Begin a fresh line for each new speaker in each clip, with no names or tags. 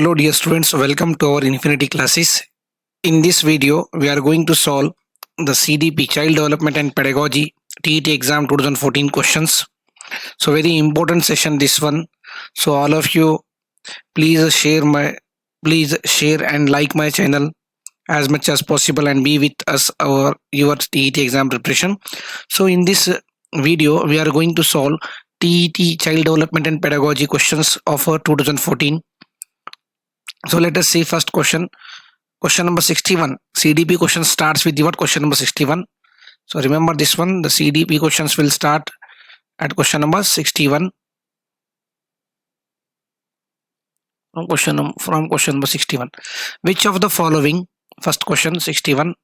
Hello dear students, welcome to our Infinity classes. In this video, we are going to solve the CDP Child Development and Pedagogy TET exam 2014 questions. So very important session this one. So all of you please share and like my channel as much as possible and be with us our your TET exam preparation. So in this video, we are going to solve TET Child Development and Pedagogy questions of 2014. So let us see first question. Question number 61. CDP question starts with the what? Question number 61. So remember this one. The CDP questions will start at question number 61. From question number 61. Which of the following? First question 61.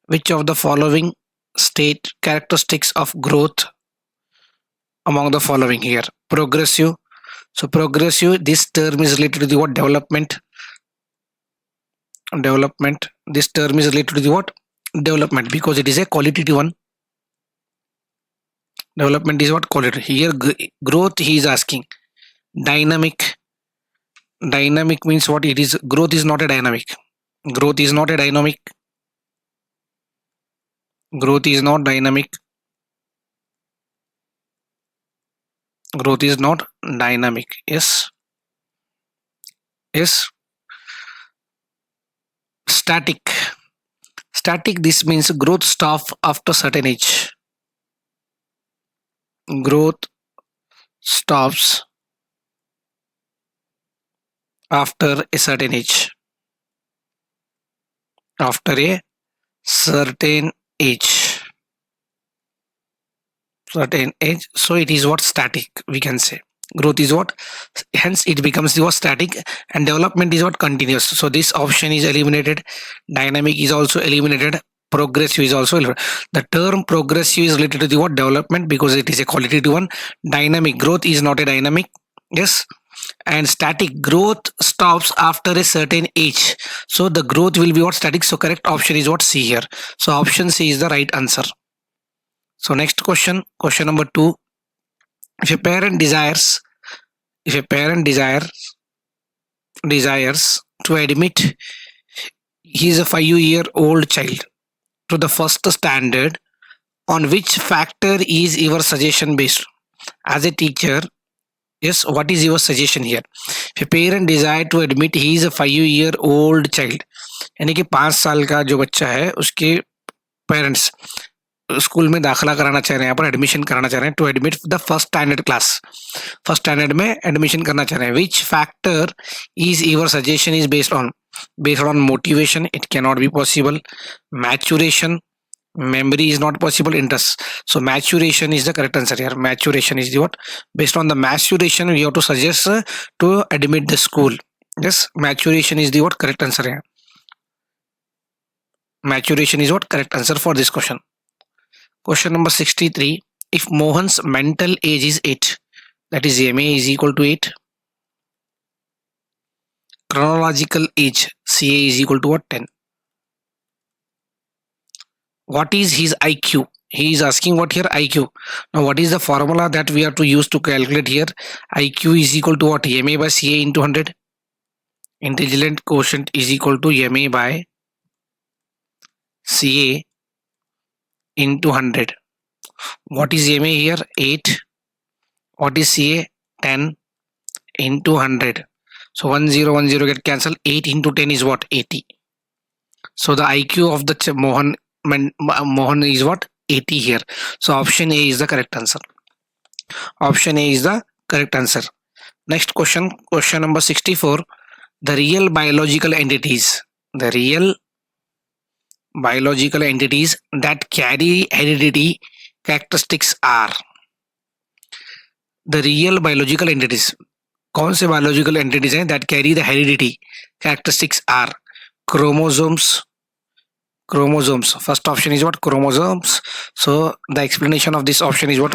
Which of the following state characteristics of growth among the following here? Progressive. So progressive. This term is related to the what? Development. This term is related to the what? Development, because it is a qualitative one. Development is what? Qualitative. Here growth he is asking. Dynamic means what? It is growth is not a dynamic. Growth is not dynamic. Growth is not dynamic. Yes. Static, this means growth stops after certain age. Growth stops after a certain age. So it is what? Static, we can say. Growth is what? Hence it becomes the what? Static. And development is what? Continuous. So this option is eliminated. Dynamic is also eliminated. Progressive is also eliminated. The term progressive is related to the what? Development, because it is a qualitative one. Dynamic, growth is not a dynamic. Yes. And static, growth stops after a certain age. So the growth will be what? Static. So correct option is what? C here. So option C is the right answer. So next question number 2. If a parent desires to admit his 5-year-old child to the first standard, on which factor is your suggestion based? As a teacher, yes, what is your suggestion here? If a parent desire to admit his 5-year-old child, यानी कि 5 साल का जो बच्चा है उसके parents school में दाखिला कराना चाह रहे हैं, यहाँ पर एडमिशन कराना चाह रहे हैं, to admit the first standard में एडमिशन करना चाह रहे हैं. Which factor is your suggestion is based on motivation? It cannot be possible. Maturation, memory is not possible. Interest. So maturation is the correct answer here. Maturation is the what? Based on the maturation, we have to suggest to admit the school. Yes, maturation is the what? Correct answer here. Maturation is what? Correct answer for this question. Question number 63. If Mohan's mental age is 8, that is MA is equal to 8. Chronological age, CA is equal to what? 10. What is his IQ? He is asking what here? IQ. Now what is the formula that we have to use to calculate here? IQ is equal to what? MA by CA into 100. Intelligent quotient is equal to MA by CA into 100. What is MA here? 8. What is CA? 10 into 100. So 1010 get cancelled. 8 into 10 is what? 80. So the IQ of the Mohan is what? 80 here. So option A is the correct answer. Option A is the correct answer. Next question number 64. The real biological entities that carry heredity characteristics are. The real biological entities, कौन से biological entities हैं that carry the heredity characteristics are? Chromosomes. First option is what? Chromosomes. So the explanation of this option is what?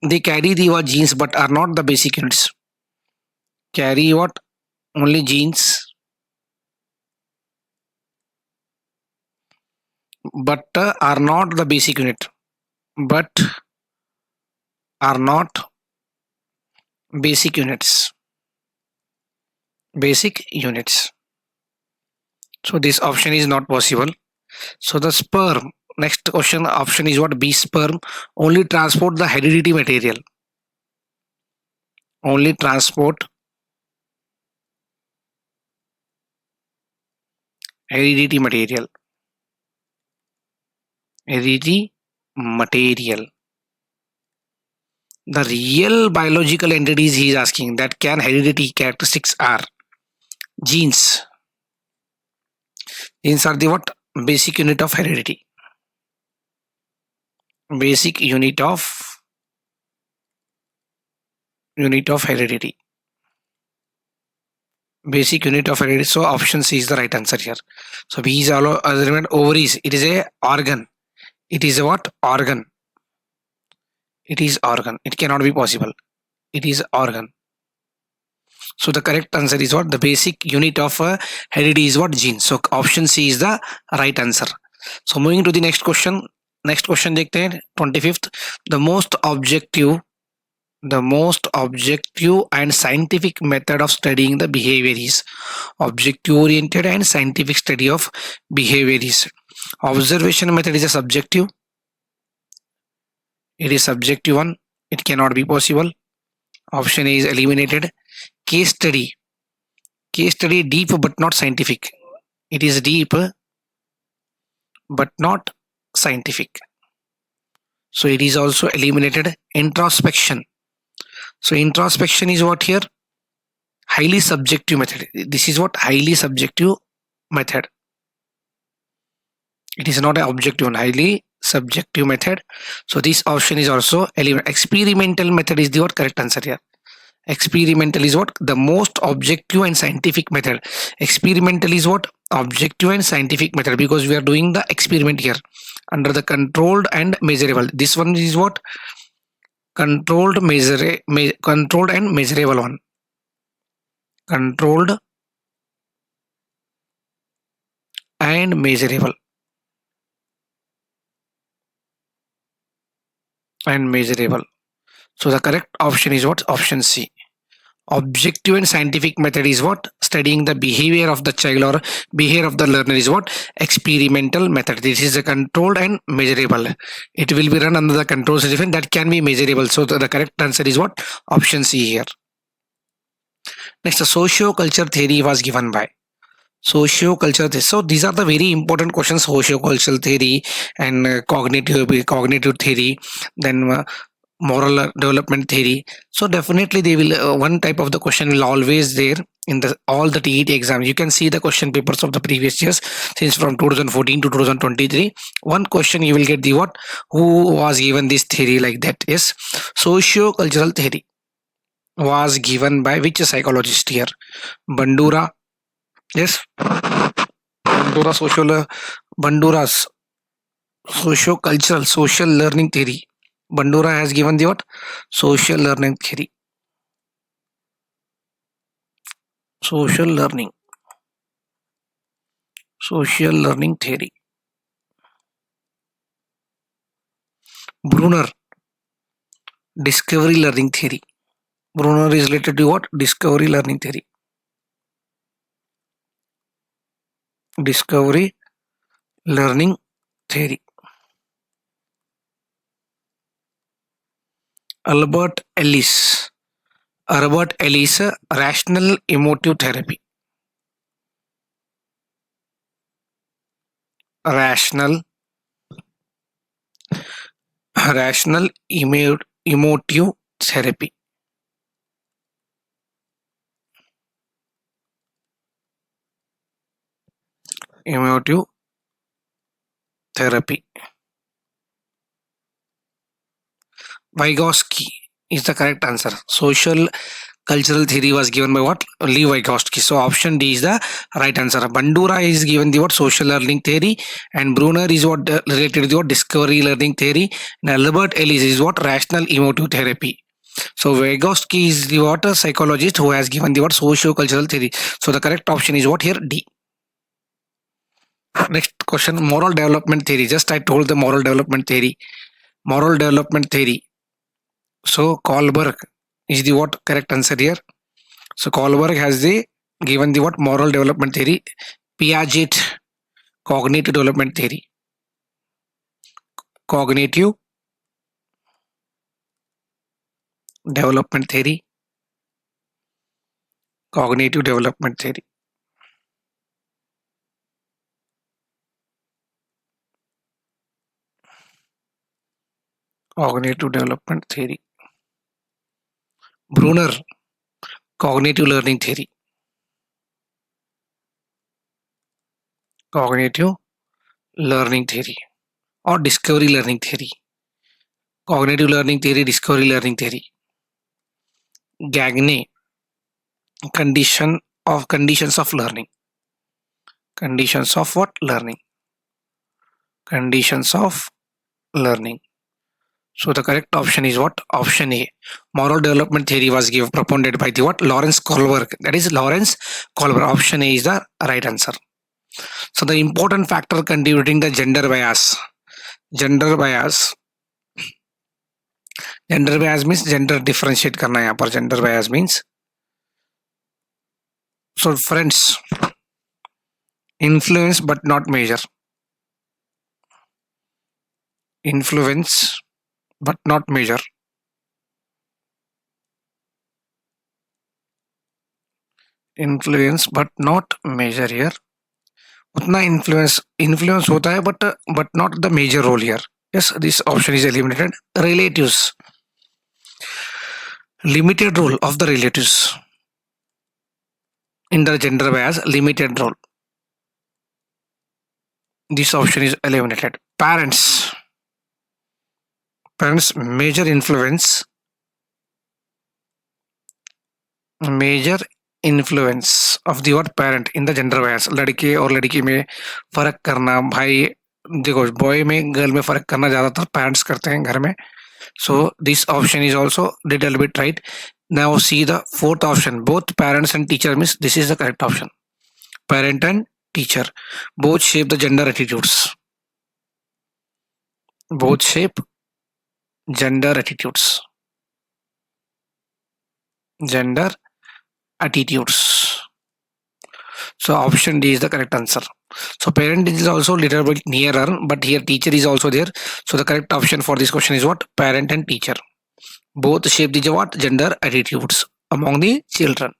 They carry the what? Genes but are not the basic units. Carry what? Only genes but are not the basic unit. But are not basic units. basic units. So this option is not possible. So the sperm, next question option is what? B, sperm only transport the heredity material. Only transport heredity material. Heredity material. The real biological entities he is asking that can heredity characteristics are genes. Genes are the what? Basic unit of heredity. Basic unit of heredity. Basic unit of heredity. So option C is the right answer here. So B is all ovaries. It is a organ. It is a what? Organ. It is organ. It cannot be possible. It is organ. So the correct answer is what? The basic unit of heredity is what? Gene. So option C is the right answer. So moving to the next question. Next question देखते हैं 25th. The most objective and scientific method of studying the behavior is objective oriented and scientific study of behavior is observation method is a subjective. It is subjective one. It cannot be possible. Option A is eliminated. Case study deep but not scientific. It is deep but not scientific. So it is also eliminated. Introspection. So introspection is what here? Highly subjective method. This is what? Highly subjective method. It is not an objective one. Highly subjective method. So this option is also eliminated. Experimental method is the what? Correct answer here. Experimental is what? The most objective and scientific method. Experimental is what? Objective and scientific method, because we are doing the experiment here under the controlled and measurable. This one is what? Controlled and measurable one. Controlled and measurable. So the correct option is what? Option C. Objective and scientific method is what? Studying the behavior of the child or behavior of the learner is what? Experimental method. This is a controlled and measurable. It will be run under the control system that can be measurable. So the correct answer is what? Option C here. Next, the socio-culture theory was given by. Socio-culture theory. So these are the very important questions. Socio-cultural theory and cognitive theory. Then moral development theory. So definitely they will one type of the question will always there in the all the TET exams. You can see the question papers of the previous years since from 2014 to 2023. One question you will get the what? Who was given this theory like that? Yes, socio-cultural theory was given by which psychologist here? Bandura. Yes, Bandura's socio-cultural social learning theory. Bandura has given the what? Social learning theory. Social learning theory. Brunner, discovery learning theory. Brunner is related to what? Discovery learning theory. Discovery learning theory. Albert Ellis, rational emotive therapy. Rational emotive therapy. Emotive therapy. Vygotsky is the correct answer. Social cultural theory was given by what? Lev Vygotsky. So option D is the right answer. Bandura is given the what? Social learning theory, and Brunner is what related to the what? Discovery learning theory, and Albert Ellis is what? Rational emotive therapy. So Vygotsky is the what? A psychologist who has given the what? Socio-cultural theory. So the correct option is what here? D. Next question, moral development theory. Just I told the moral development theory. So Kohlberg is the what? Correct answer here. So Kohlberg has the given the what moral development theory, Piaget cognitive development theory, cognitive development theory, cognitive development theory, cognitive development theory, Brunner cognitive learning theory, cognitive learning theory, or discovery learning theory, cognitive learning theory, discovery learning theory, Gagne conditions of learning, conditions of what learning, conditions of learning. So the correct option is what? Option A. Moral development theory was given propounded by the what? Lawrence Kohlberg. That is Lawrence Kohlberg. Option A is the right answer. So the important factor contributing the gender bias. Gender bias. Gender bias means gender differentiate करना है यहाँ पर. Gender bias means. So friends, influence but not measure. Influence but not measure. Influence but not measure here. उतना influence होता है but not the major role here. Yes, this option is eliminated. Relatives. Limited role of the relatives in the gender bias. Limited role. This option is eliminated. Parents. Parents major influence. Major influence of the what parent in the gender bias. लड़के और लड़की में फर्क करना. भाई देखो boy में girl में फर्क करना ज्यादातर पेरेंट्स करते हैं घर में. So this option is also little bit right. Now see the fourth option. Both parents and teacher means this is the correct option. Parent and teacher both shape the gender attitudes. Both shape gender attitudes. Gender attitudes. So option D is the correct answer. So parent is also little bit nearer, but here teacher is also there. So the correct option for this question is what? Parent and teacher. Both shape the what? Gender attitudes among the children.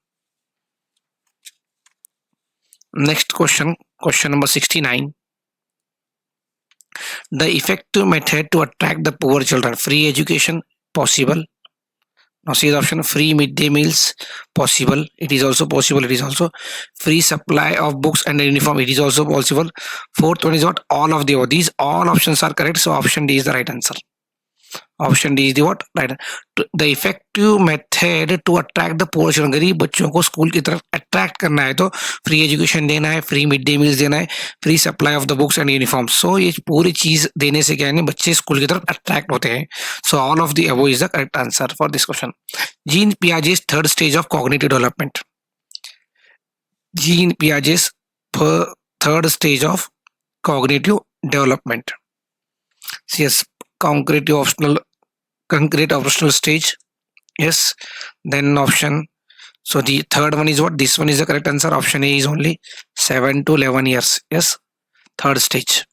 Next question, question number 69. The effective method to attract the poor children. Free education, possible. Now see the option. Free midday meals, possible. It is also possible. It is also free supply of books and uniform. It is also possible. Fourth one is what? All of the above. These all options are correct. So option D is the right answer. Option D is the what right. The effective method to attract the poor children. गरीब बच्चों को school की तरफ attract करना है तो free education देना है, फ्री मिड डे मील्स देना है, free supply of the books and uniform. So ये पूरी चीज देने से क्या है बच्चे स्कूल की तरफ अट्रैक्ट होते हैं. So all of the above is the correct answer for this question. Gene Piaget's third stage of cognitive development. Gene Piaget's third stage of cognitive development. Yes, concrete optional stage. Yes, then option. So the third one is what? This one is the correct answer. Option A is only 7 to 11 years. Yes, third stage.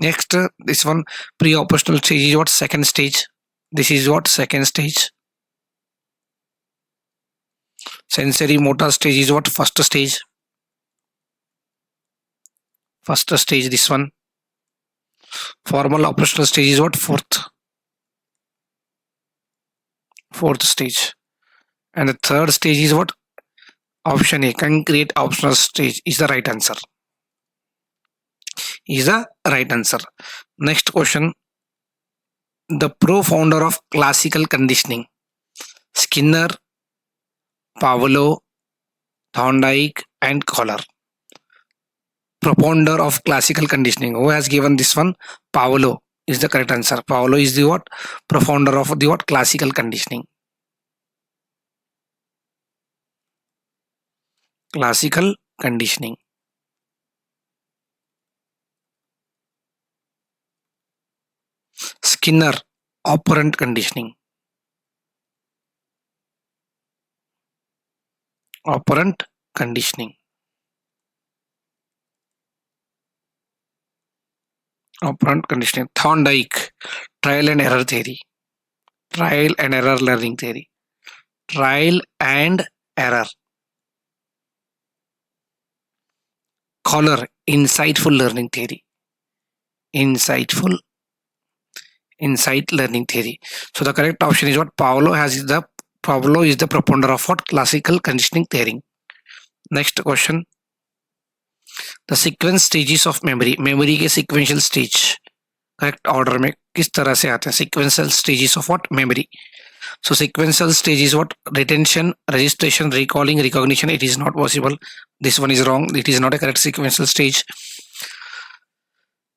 Next, this one pre-operational stage is what? Second stage. This is what? Second stage. Sensory motor stage is what? First stage. First stage, this one. Formal operational stage is what? Fourth stage. And the third stage is what? Option A, concrete optional stage is the right answer. Is the right answer. Next question. The pro-founder of classical conditioning. Skinner, Pavlov, Thorndike and Kohler. Propounder of classical conditioning. Who has given this one? Pavlov is the correct answer. Pavlov is the what? Propounder of the what? Classical conditioning. Classical conditioning. Skinner, operant conditioning. Operant conditioning. Operant conditioning. Thorndike, trial and error theory. Trial and error learning theory. Trial and error. Collar, insightful learning theory. Insightful insight learning theory. So the correct option is what Pavlov is the propounder of what classical conditioning theory. Next question. The sequence stages of memory. Memory के sequential stage correct order में किस तरह से आते हैं? sequential stages of what memory. So sequential stage is what? Retention, registration, recalling, recognition. It is not possible. This one is wrong. It is not a correct sequential stage.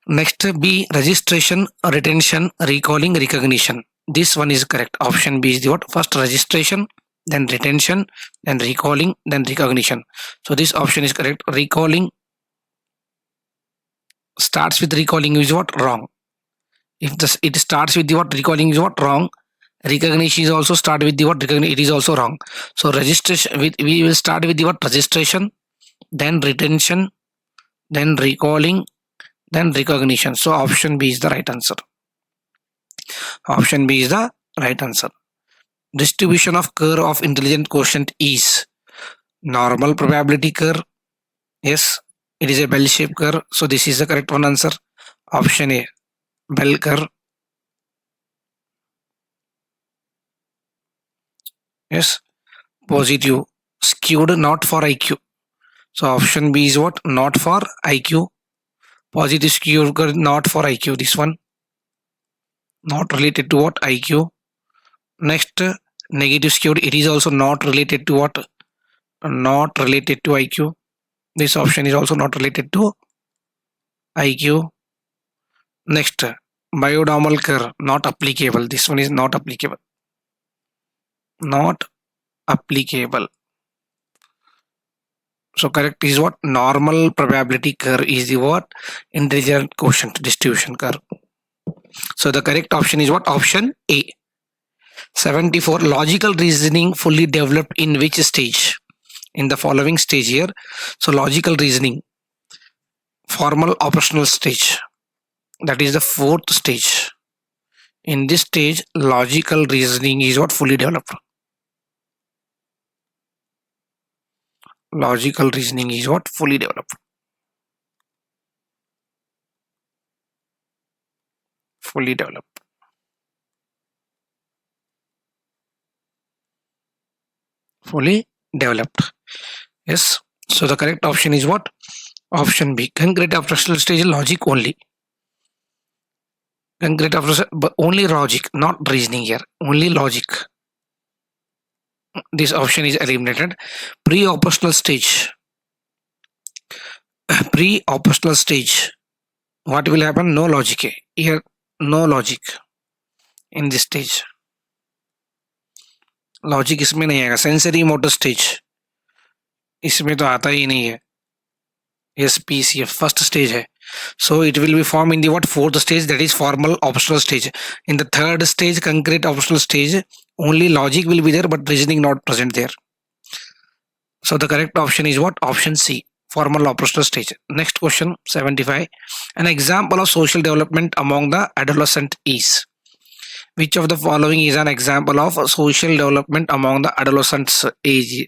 Next B, registration, retention, recalling, recognition. This one is correct. Option B is the what? First registration, then retention, then recalling, then recognition. So this option is correct. Recalling starts with recalling is what? Wrong. If it starts with the what? Recalling is what? Wrong. Recognition is also start with the what? Recognition, it is also wrong. So registration, we will start with the what? Registration, then retention, then recalling, then recognition. So option B is the right answer. Option B is the right answer. Distribution of curve of intelligent quotient is normal probability curve. Yes, it is a bell-shaped curve. So this is the correct one answer. Option A, bell curve. Yes, positive, skewed, not for IQ. So option B is what? Not for IQ. Positive skewed curve, not for IQ. This one, not related to what? IQ. Next, negative skewed, it is also not related to what? Not related to IQ. This option is also not related to IQ. Next, bionormal curve, not applicable. This one is not applicable. Not applicable. So correct is what? Normal probability curve is the what? Intelligent quotient distribution curve. So the correct option is what? Option A. 74. Logical reasoning fully developed in which stage? In the following stage here. So logical reasoning, formal operational stage. That is the fourth stage. In this stage, logical reasoning is what? Fully developed. Logical reasoning is what? Fully developed. Fully developed. Fully developed. Yes. So the correct option is what? Option B. Concrete operational stage logic only. Concrete operational, but only logic, not reasoning here. Only logic. This option is eliminated. Pre-operational stage. Pre-operational stage. What will happen? No logic. Here, no logic in this stage. Logic इसमें नहीं आएगा. Sensory motor stage इसमें तो आता ही नहीं है. SPCF first stage है. So it will be formed in the what? Fourth stage, that is formal optional stage. In the third stage, concrete optional stage, only logic will be there but reasoning not present there. So the correct option is what? Option C, formal operational stage. Next question, 75. An example of social development among the adolescent is. Which of the following is an example of social development among the adolescents age?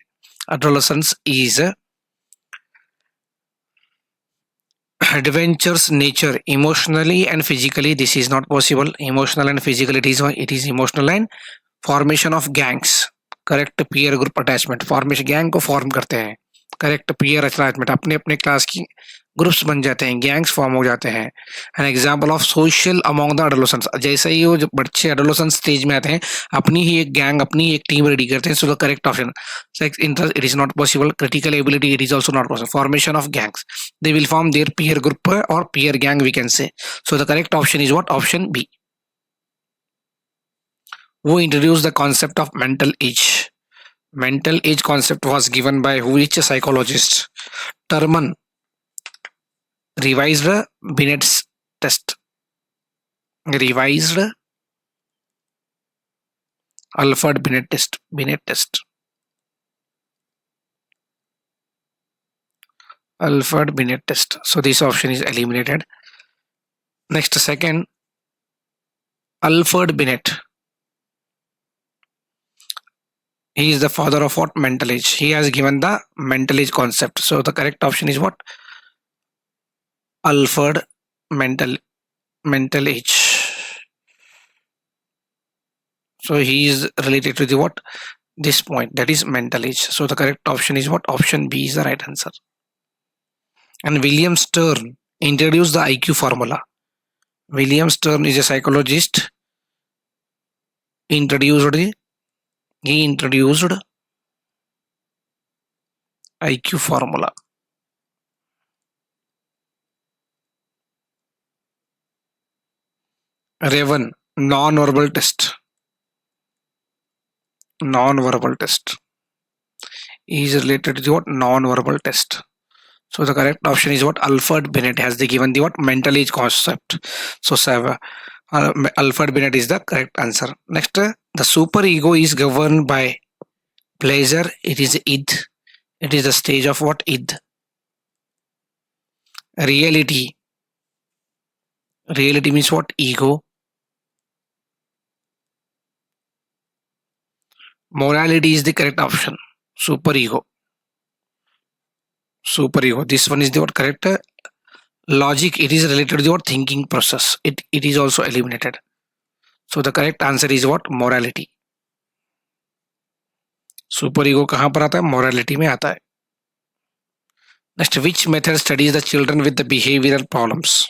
Adolescents is adventures nature emotionally and physically. This is not possible. Emotional and physical, it is emotional. And formation of gangs. Correct. Peer group attachment. Formation gang को form करते हैं. Correct. Peer attachment. अपने अपने class की groups बन जाते हैं, gangs form हो जाते हैं. An example of social among the adolescents. जैसे ही वो जब बच्चे एडोलेसेंट स्टेज में आते हैं, अपनी ही एक गैंग, अपनी एक टीम रेडी करते हैं. So the correct option sex interest, it is not possible. Critical ability, it is also not possible. Formation of gangs, they will form their peer group और peer gang we can say. So the correct option is what? Option B. Who introduced the concept of mental age? Mental age concept was given by which psychologist? Terman. Revised Binet's test. Revised Alfred Binet test. Binet test. Alfred Binet test. So this option is eliminated. Next, second, Alfred Binet. He is the father of what? Mental age. He has given the mental age concept. So the correct option is what? Alfred mental age. So he is related to the what? This point, that is mental age. So the correct option is what? Option B is the right answer. And William Stern introduced the IQ formula. William Stern is a psychologist. He introduced IQ formula. Raven, non-verbal test. Non-verbal test is related to the what? Non-verbal test. So the correct option is what? Alfred Binet has given the what? Mental age concept. So Alfred Binet is the correct answer. Next, the super ego is governed by pleasure. It is id. It is the stage of what? Id. Reality. Reality means what? Ego. Morality is the correct option. Super ego. Super ego. This one is the what? Correct. Logic. It is related to the what? Thinking process. It is also eliminated. So the correct answer is what? Morality. Super ego कहां पर आता है? Morality में आता है. Next, which method studies the children with the behavioral problems?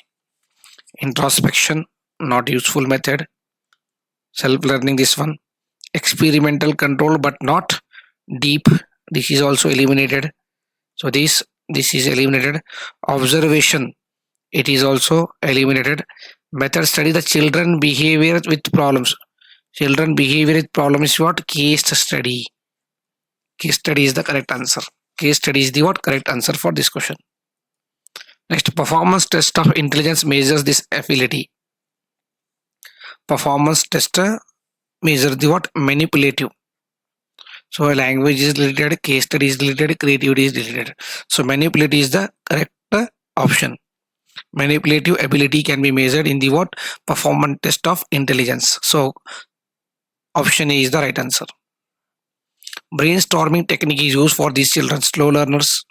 Introspection, not useful method. Self learning, this one. Experimental control, but not deep. This is also eliminated. So this is eliminated. Observation, it is also eliminated. Method study the children behavior with problems. Children behavior with problem is what? Case study. Case study is the correct answer. Case study is the what? Correct answer for this question. Next, performance test of intelligence measures this ability. Performance test measure the what? Manipulative. So language is related, case study is related, creativity is related. So manipulative is the correct option. Manipulative ability can be measured in the what? Performance test of intelligence. So option A is the right answer. Brainstorming technique is used for these children. Slow learners.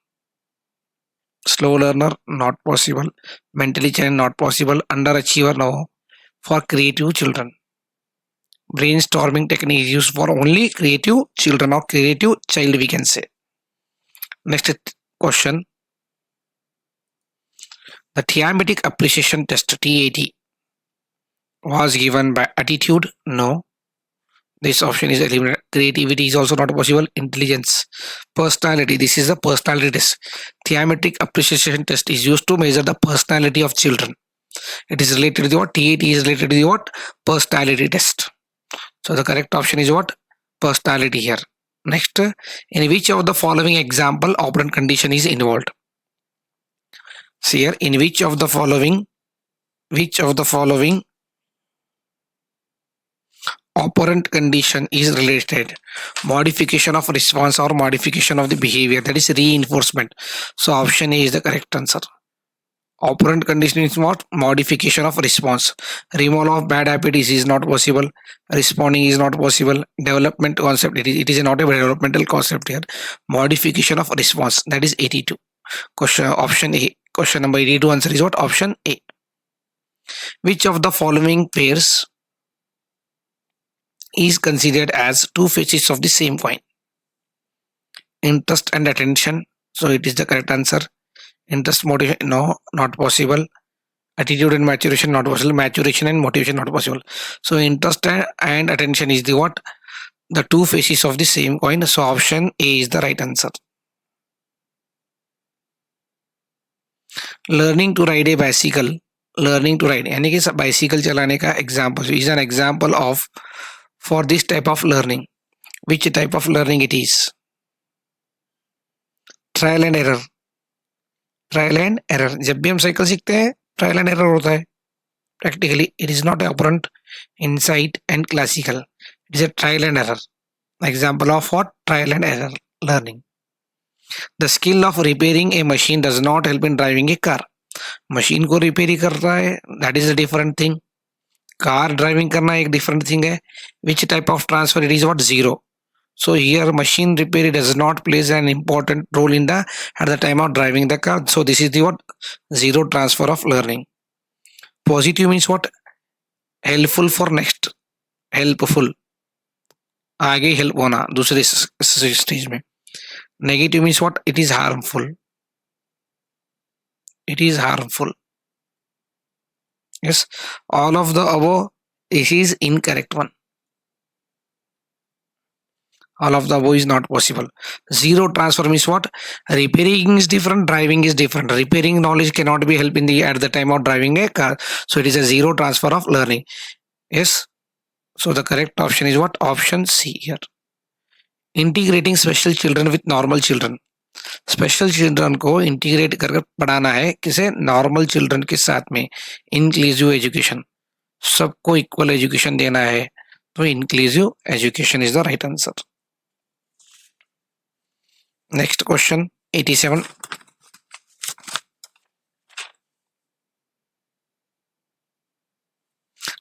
Slow learner, not possible. Mentally challenged, not possible. Underachiever, no. For creative children. Brainstorming technique is used for only creative children or creative child, we can say. Next question. The theoretic appreciation test, TAT, was given by attitude? No. This option is eliminated. Creativity is also not possible. Intelligence. Personality. This is a personality test. Theoretic appreciation test is used to measure the personality of children. It is related to the what? TAT is related to the what? Personality test. So the correct option is what? Personality here. Next, in which of the following example operant condition is involved? See here, in which of the following operant condition is related? Modification of response or modification of the behavior, that is reinforcement. So option A is the correct answer. Operant condition is what? Modification of response. Removal of bad habits is not possible. Responding is not possible. Development concept, it is not a developmental concept here. Modification of response, that is 82. Question option A. Question number 82 answer is what? Option A. Which of the following pairs is considered as two faces of the same coin? Interest and attention. So it is the correct answer. Interest, motivation, no, not possible. Attitude and maturation, not possible. Maturation and motivation, not possible. So interest and attention is the what? The two faces of the same coin. So option A is the right answer. Learning to ride a bicycle. Learning to ride यानी कि bicycle चलाने का example is an example of for this type of learning. Which type of learning it is? Trial and error. Trial and error. जब भी हम cycle सीखते हैं trial and error होता है. Practically it is not operant, insight and classical. It is a trial and error. Example of what? Trial and error learning. The skill of repairing a machine does not help in driving a car. Machine को repair ही कर रहा है, that is a different thing. Car driving करना एक different thing है. Which type of transfer, it is what, zero. So here machine repair does not plays an important role in the at the time of driving the car. So this is the what, zero transfer of learning. Positive means what, helpful for next, helpful, आगे help होना दूसरे stage में. Negative means what, it is harmful, it is harmful. Yes, all of the above, this is incorrect one. All of the above is not possible. Zero transfer means what, repairing is different, driving is different. Repairing knowledge cannot be helped in the at the time of driving a car, so it is a zero transfer of learning. Yes, so the correct option is what, option C here. Integrating special children with normal children. Special children को integrate कर पढ़ाना है किसे, normal children के साथ में. Inclusive education, सबको equal education देना है, तो inclusive education is the right answer. Next question 87.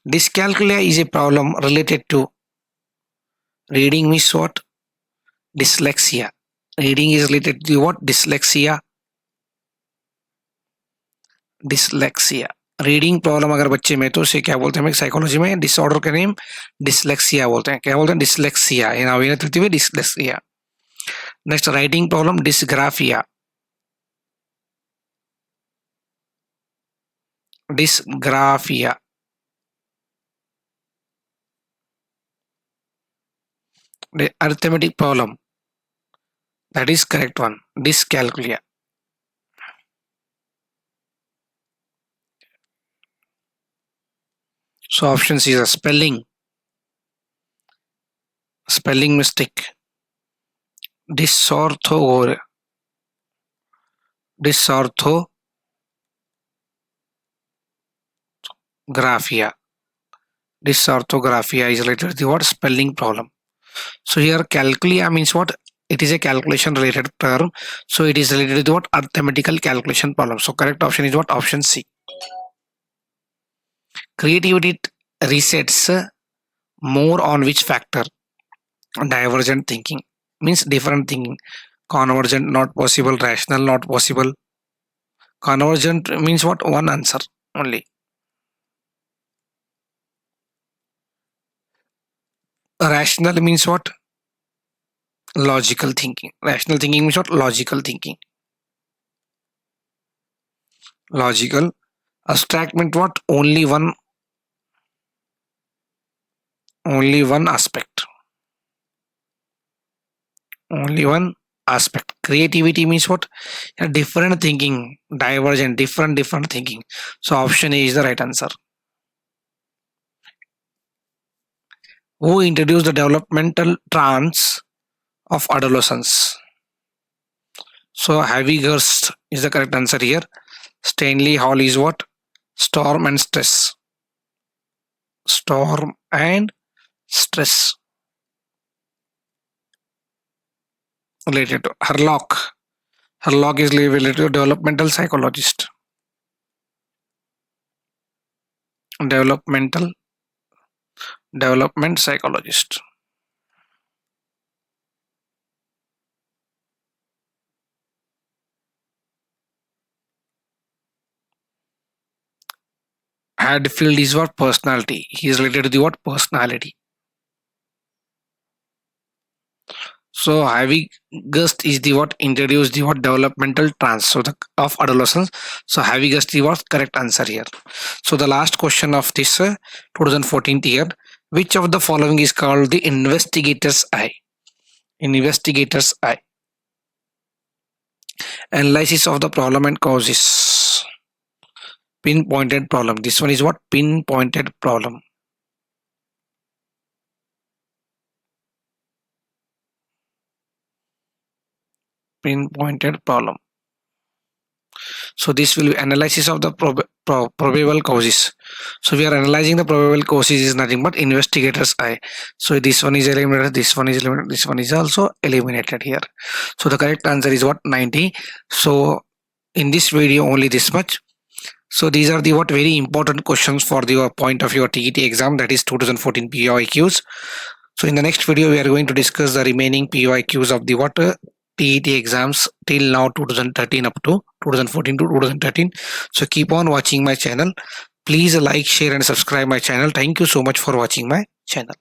Dyscalculia is a problem related to reading means what, dyslexia. Reading is related to what, dyslexia. Dyslexia, reading problem अगर बच्चे में, तो उसे क्या बोलते हैं, साइकोलॉजी में डिसऑर्डर का नेम डिसलेक्सिया बोलते हैं. क्या बोलते हैं, dyslexia. Dyslexia. Next, writing problem dysgraphia. Dysgraphia. Arithmetic problem, that is correct one, dyscalculia. So option C is a spelling mistake. Dysorthographia. Dysorthographia is related to the what, spelling problem. So here calculia means what, it is a calculation related term, so it is related to what, arithmetical calculation problem. So correct option is what, option C. Creativity resets more on which factor, divergent thinking means different thinking. Convergent not possible, rational not possible. Convergent means what, one answer only. Rational means what, logical thinking. Rational thinking means what, logical thinking. Logical. Abstract means what, only one aspect, only one aspect. Creativity means what, a different thinking, divergent, different thinking. So option A is the right answer. Who introduced the developmental trance of adolescence? So Havighurst is the correct answer here. Stanley Hall is what, storm and stress. Storm and stress. Related to Herlock. Herlock is related to developmental psychologist. Development psychologist. Hadfield is what, personality. He is related to the what, personality. So Havighurst is the what, introduced the what, developmental trance, so the of adolescence. So Havighurst is what, correct answer here. So the last question of this 2014 year, which of the following is called the investigator's eye? Investigator's eye. Analysis of the problem and causes. Pinpointed problem. This one is what, pinpointed problem. Pinpointed problem. So this will be analysis of the probable causes. So we are analyzing the probable causes is nothing but investigator's eye. So this one is eliminated, this one is eliminated, this one is also eliminated here. So the correct answer is what, 90. So in this video only this much. So these are the what very important questions for the point of your TET exam, that is 2014 POIQs. So in the next video we are going to discuss the remaining POIQs of the what TET exams till now 2013 up to 2014 to 2013. So keep on watching my channel. Please like, share and subscribe my channel. Thank you so much for watching my channel.